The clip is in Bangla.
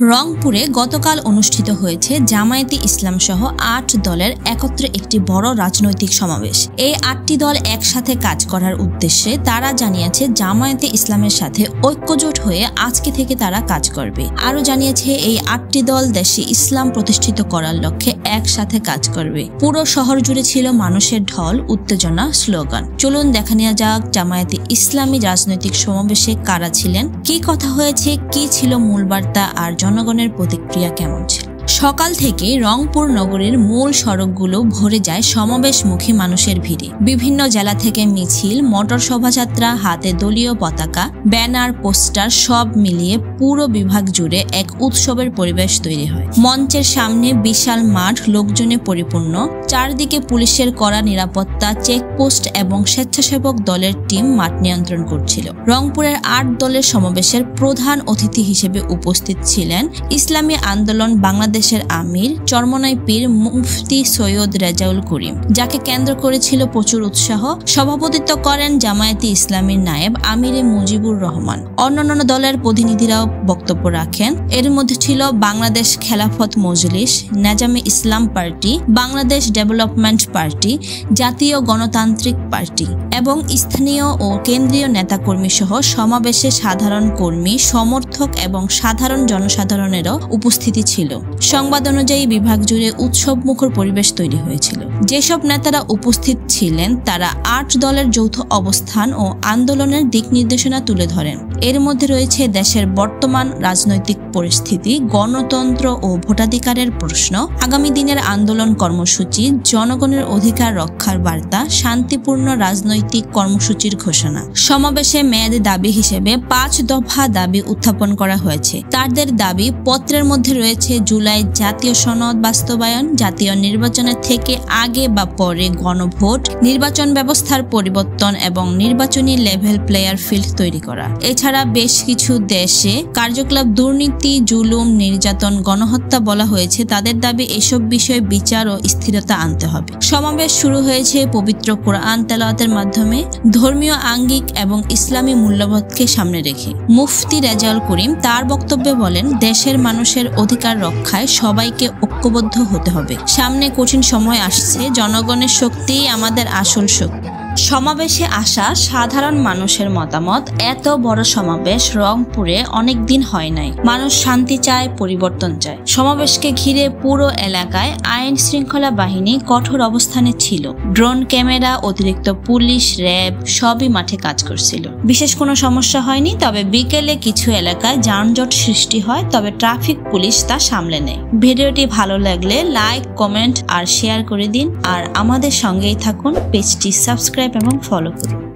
রংপুরে গতকাল অনুষ্ঠিত হয়েছে জামায়াতে ইসলাম সহ ৮ দলের একত্রে একটি বড় রাজনৈতিক সমাবেশ। এই ৮টি দল একসাথে কাজ করার উদ্দেশ্যে তারা জানিয়েছে জামায়াতে ইসলামের সাথে ঐক্যজোট হয়ে আজকে থেকে তারা কাজ করবে। আরও জানিয়েছে এই ৮টি দল দেশে ইসলাম প্রতিষ্ঠিত করার লক্ষ্যে একসাথে কাজ করবে। পুরো শহর জুড়ে ছিল মানুষের ঢল, উত্তেজনা, স্লোগান। চলুন দেখা নেওয়া যাক জামায়াতে ইসলামী রাজনৈতিক সমাবেশে কারা ছিলেন, কি কথা হয়েছে, কি ছিল মূল বার্তা, আর জনগণের প্রতিক্রিয়া কেমন ছিল। সকাল থেকে রংপুর নগরীর মূল সড়কগুলো ভরে যায় সমাবেশমুখী মানুষের ভিড়ে। বিভিন্ন জেলা থেকে মিছিল, মোটর শোভাযাত্রা, হাতে দলীয় পতাকা, ব্যানার, পোস্টার সব মিলিয়ে পুরো বিভাগ জুড়ে এক উৎসবের পরিবেশ তৈরি হয়। মঞ্চের সামনে বিশাল মাঠ লোকজনে পরিপূর্ণ। চারদিকে পুলিশের কড়া নিরাপত্তা, চেকপোস্ট এবং স্বেচ্ছাসেবক দলের টিম মাঠ নিয়ন্ত্রণ করছিল। রংপুরের ৮ দলের সমাবেশের প্রধান অতিথি হিসেবে উপস্থিত ছিলেন ইসলামী আন্দোলন বাংলাদেশের আমির চরমনাই পীর মুফতি সৈয়দ রেজাউল করিম, যাকে কেন্দ্র করেছিল প্রচুর উৎসাহ। সভাপতিত্ব করেন জামায়াতে ইসলামীর নায়েব আমিরে মুজিবুর রহমান। অন্যান্য দলের প্রতিনিধিরাও বক্তব্য রাখেন। এর মধ্যে ছিল বাংলাদেশ খেলাফত মজলিস, নেজামে ইসলাম পার্টি, বাংলাদেশ ডেভেলপমেন্ট পার্টি, জাতীয় গণতান্ত্রিক পার্টি এবং স্থানীয় ও কেন্দ্রীয় নেতাকর্মী সহ সমাবেশে সাধারণ কর্মী, সমর্থক এবং সাধারণ জনসাধারণেরও উপস্থিতি ছিল। সংবাদ অনুযায়ী বিভাগ জুড়ে উৎসবমুখর পরিবেশ তৈরি হয়েছিল। যেসব নেতারা উপস্থিত ছিলেন তারা ৮ দলের যৌথ অবস্থান ও আন্দোলনের দিক নির্দেশনা তুলে ধরেন। এর মধ্যে রয়েছে দেশের বর্তমান রাজনৈতিক পরিস্থিতি, গণতন্ত্র ও ভোটাধিকারের প্রশ্ন, আগামী দিনের আন্দোলন কর্মসূচি, জনগণের অধিকার রক্ষার বার্তা, শান্তিপূর্ণ রাজনৈতিক কর্মসূচির ঘোষণা। সমাবেশে মেয়াদী দাবি হিসেবে ৫ দফা দাবি উত্থাপন করা হয়েছে। তাদের দাবি পত্রের মধ্যে রয়েছে জুলাই জাতীয় সনদ বাস্তবায়ন, জাতীয় নির্বাচনের থেকে আগে বা পরে গণভোট, নির্বাচন ব্যবস্থার পরিবর্তন এবং নির্বাচনী লেভেল প্লেয়ার ফিল্ড তৈরি করা। এছাড়া বেশ কিছু দেশে কার্যকলাপ, দুর্নীতি, জুলুম, নির্যাতন, গণহত্যা বলা হয়েছে। তাদের দাবি এসব বিষয়ে বিচার ও স্থিরতা আনতে হবে। সমাবেশ শুরু হয়েছে পবিত্র কোরআন তেলাওয়াতের মাধ্যমে, ধর্মীয় আঙ্গিক এবং ইসলামী মূল্যবোধকে সামনে রেখে। মুফতি রেজাউল করিম তার বক্তব্যে বলেন, দেশের মানুষের অধিকার রক্ষায় সবাইকে ঐক্যবদ্ধ হতে হবে। সামনে কঠিন সময় আসছে, জনগণের শক্তিই আমাদের আসল শক্তি। সমাবেশে আসা সাধারণ মানুষের মতামত, এত বড় সমাবেশ রংপুরে অনেকদিন হয় নাই। মানুষ শান্তি চায়, পরিবর্তন চায়। সমাবেশকে ঘিরে পুরো এলাকায় আইন শৃঙ্খলা বাহিনী কঠোর অবস্থানে ছিল। ড্রোন ক্যামেরা, অতিরিক্ত পুলিশ, র্যাব সবই মাঠে কাজ করছিল। বিশেষ কোনো সমস্যা হয়নি, তবে বিকেলে কিছু এলাকায় যানজট সৃষ্টি হয়, তবে ট্রাফিক পুলিশ তা সামলে নেয়। ভিডিওটি ভালো লাগলে লাইক, কমেন্ট আর শেয়ার করে দিন। আর আমাদের সঙ্গেই থাকুন, পেজটি সাবস্ক্রাইব এবং ফলো করুন।